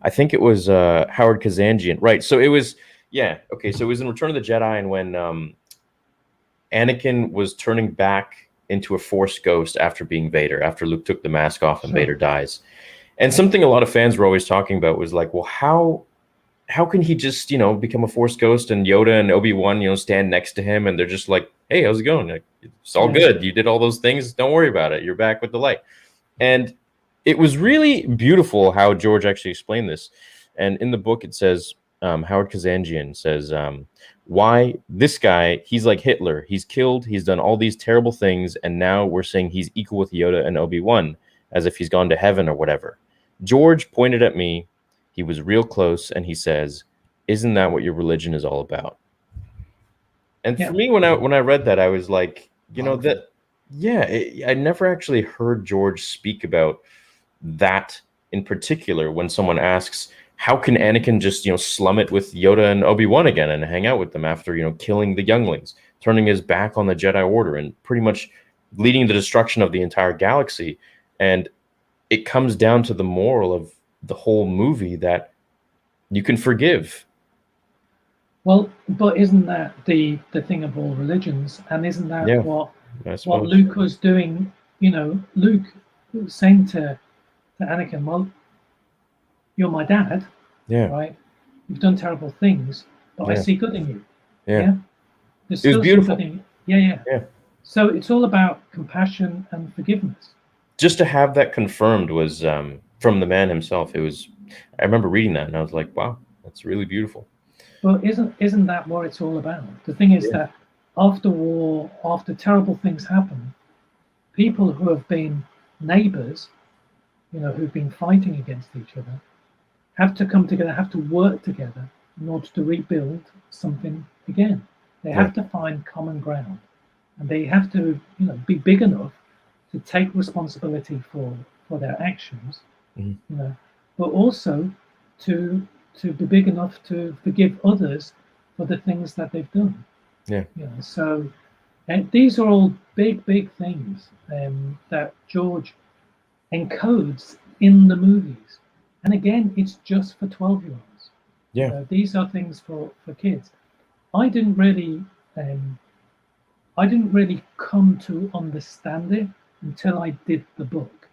I think it was Howard Kazanjian, right? So it was, yeah, okay. So it was in Return of the Jedi, and when Anakin was turning back into a Force ghost after being Vader, after Luke took the mask off and Sure. Vader dies. And something a lot of fans were always talking about was like, well, how can he just, become a Force ghost and Yoda and Obi-Wan, stand next to him and they're just like, hey, how's it going? Like, it's all Yeah. good. You did all those things. Don't worry about it. You're back with the light. And it was really beautiful how George actually explained this. And in the book, it says, Howard Kazanjian says, why this guy, he's like Hitler. He's killed, he's done all these terrible things, and now we're saying he's equal with Yoda and Obi-Wan, as if he's gone to heaven or whatever. George pointed at me. He was real close, and he says, isn't that what your religion is all about? And for Yeah. me, when I read that, I was like, that, yeah, I never actually heard George speak about that in particular. When someone asks, how can Anakin just slum it with Yoda and Obi-Wan again and hang out with them after killing the younglings, turning his back on the Jedi Order, and pretty much leading the destruction of the entire galaxy? And it comes down to the moral of the whole movie that you can forgive. Well, but isn't that the thing of all religions? And isn't that Yeah, I what suppose. Luke was doing? Luke was saying to Anakin, "Well, you're my dad, Yeah, right? You've done terrible things, but I yeah, see good in you. yeah. Yeah, there's It was still some good beautiful. in you. Yeah, yeah. Yeah. So it's all about compassion and forgiveness. Just to have that confirmed was from the man himself. It was. I remember reading that, and I was like, "Wow, that's really beautiful." But isn't that what it's all about? The thing is Yeah, that after war, after terrible things happen, people who have been neighbors, who've been fighting against each other, have to come together, have to work together in order to rebuild something again. They yeah, have to find common ground, and they have to, be big enough to take responsibility for their actions, mhm, you know, but also to to be big enough to forgive others for the things that they've done. yeah, So and these are all big things that George encodes in the movies. And again, it's just for 12-year-olds. yeah, These are things for kids. I didn't really um, I didn't really come to understand it until I did the book.